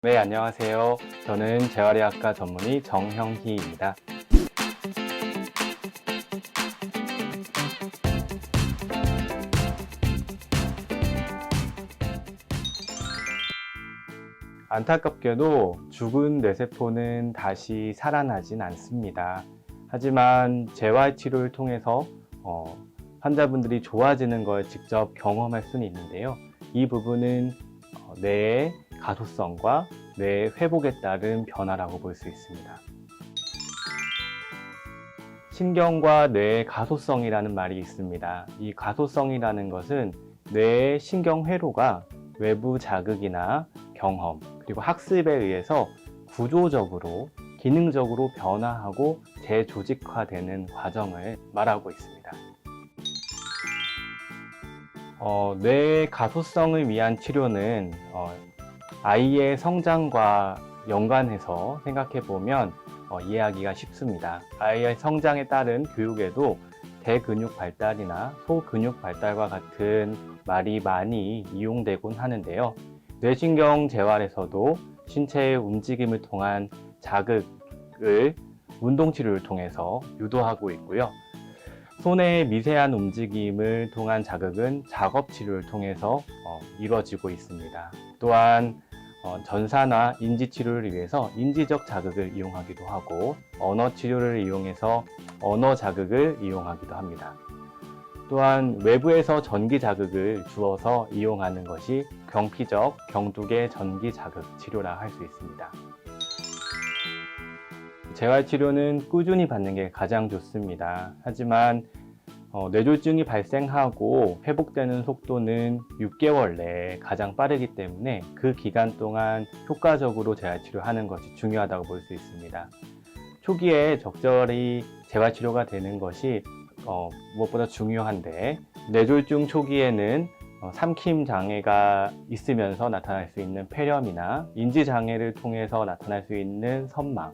네, 안녕하세요. 저는 재활의학과 전문의 정형희입니다. 안타깝게도 죽은 뇌세포는 다시 살아나진 않습니다. 하지만 재활치료를 통해서 환자분들이 좋아지는 걸 직접 경험할 수는 있는데요. 이 부분은 뇌의 가소성과 뇌의 회복에 따른 변화라고 볼 수 있습니다. 신경과 뇌의 가소성이라는 말이 있습니다. 이 가소성이라는 것은 뇌의 신경회로가 외부 자극이나 경험, 그리고 학습에 의해서 구조적으로, 기능적으로 변화하고 재조직화되는 과정을 말하고 있습니다. 뇌의 가소성을 위한 치료는 아이의 성장과 연관해서 생각해 보면 이해하기가 쉽습니다. 아이의 성장에 따른 교육에도 대근육 발달이나 소근육 발달과 같은 말이 많이 이용되곤 하는데요. 뇌신경 재활에서도 신체의 움직임을 통한 자극을 운동치료를 통해서 유도하고 있고요. 손의 미세한 움직임을 통한 자극은 작업치료를 통해서 이루어지고 있습니다. 또한 전사나 인지치료를 위해서 인지적 자극을 이용하기도 하고, 언어치료를 이용해서 언어 자극을 이용하기도 합니다. 또한 외부에서 전기 자극을 주어서 이용하는 것이 경피적, 경두계 전기 자극 치료라 할 수 있습니다. 재활치료는 꾸준히 받는 게 가장 좋습니다. 하지만 뇌졸중이 발생하고 회복되는 속도는 6개월 내에 가장 빠르기 때문에 그 기간 동안 효과적으로 재활치료하는 것이 중요하다고 볼 수 있습니다. 초기에 적절히 재활치료가 되는 것이 무엇보다 중요한데, 뇌졸중 초기에는 삼킴 장애가 있으면서 나타날 수 있는 폐렴이나 인지장애를 통해서 나타날 수 있는 선망,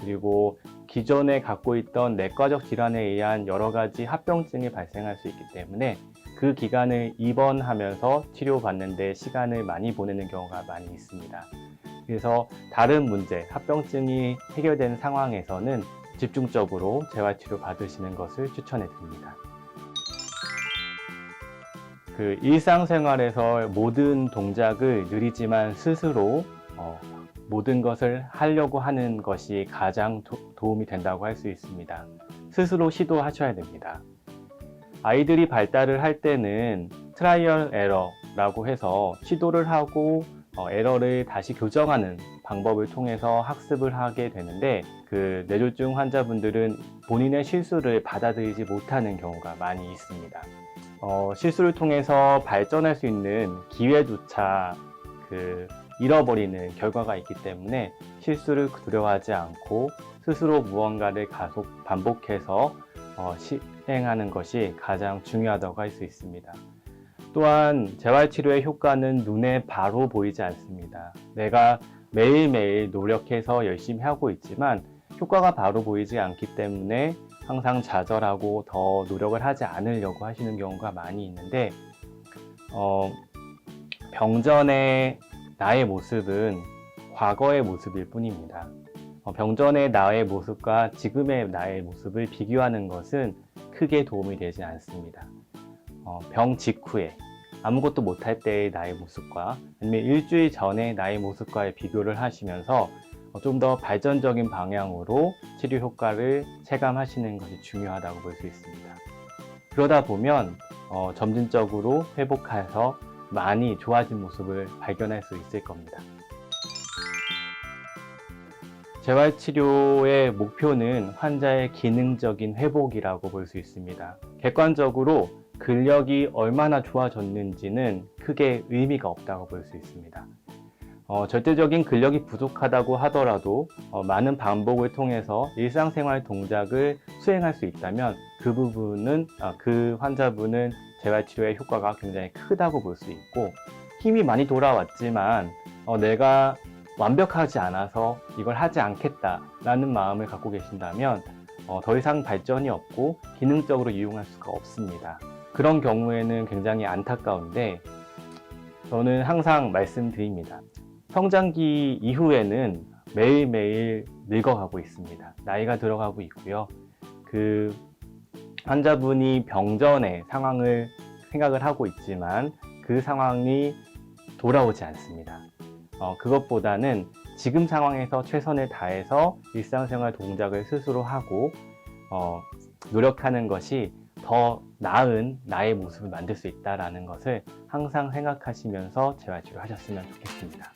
그리고 기존에 갖고 있던 내과적 질환에 의한 여러 가지 합병증이 발생할 수 있기 때문에 그 기간을 입원하면서 치료받는 데 시간을 많이 보내는 경우가 많이 있습니다. 그래서 다른 문제, 합병증이 해결된 상황에서는 집중적으로 재활치료 받으시는 것을 추천해 드립니다. 일상생활에서 모든 동작을 느리지만 스스로 모든 것을 하려고 하는 것이 가장 도움이 된다고 할 수 있습니다. 스스로 시도하셔야 됩니다. 아이들이 발달을 할 때는 트라이얼 에러라고 해서 시도를 하고 에러를 다시 교정하는 방법을 통해서 학습을 하게 되는데, 뇌졸중 환자분들은 본인의 실수를 받아들이지 못하는 경우가 많이 있습니다. 실수를 통해서 발전할 수 있는 기회조차 잃어버리는 결과가 있기 때문에 실수를 두려워하지 않고 스스로 무언가를 반복해서 시행하는 것이 가장 중요하다고 할 수 있습니다. 또한 재활치료의 효과는 눈에 바로 보이지 않습니다. 내가 매일매일 노력해서 열심히 하고 있지만 효과가 바로 보이지 않기 때문에 항상 좌절하고 더 노력을 하지 않으려고 하시는 경우가 많이 있는데, 병전의 나의 모습은 과거의 모습일 뿐입니다. 병전의 나의 모습과 지금의 나의 모습을 비교하는 것은 크게 도움이 되지 않습니다. 병 직후에 아무것도 못할 때의 나의 모습과 아니면 일주일 전의 나의 모습과의 비교를 하시면서 좀 더 발전적인 방향으로 치료 효과를 체감하시는 것이 중요하다고 볼 수 있습니다. 그러다 보면 점진적으로 회복해서 많이 좋아진 모습을 발견할 수 있을 겁니다. 재활치료의 목표는 환자의 기능적인 회복이라고 볼 수 있습니다. 객관적으로 근력이 얼마나 좋아졌는지는 크게 의미가 없다고 볼 수 있습니다. 절대적인 근력이 부족하다고 하더라도 많은 반복을 통해서 일상생활 동작을 수행할 수 있다면 그 환자분은 재활치료의 효과가 굉장히 크다고 볼 수 있고, 힘이 많이 돌아왔지만 내가 완벽하지 않아서 이걸 하지 않겠다라는 마음을 갖고 계신다면 더 이상 발전이 없고 기능적으로 이용할 수가 없습니다. 그런 경우에는 굉장히 안타까운데, 저는 항상 말씀드립니다. 성장기 이후에는 매일매일 늙어가고 있습니다. 나이가 들어가고 있고요. 그 환자분이 병전의 상황을 생각을 하고 있지만 그 상황이 돌아오지 않습니다. 그것보다는 지금 상황에서 최선을 다해서 일상생활 동작을 스스로 하고 노력하는 것이 더 나은 나의 모습을 만들 수 있다는 것을 항상 생각하시면서 재활치료 하셨으면 좋겠습니다.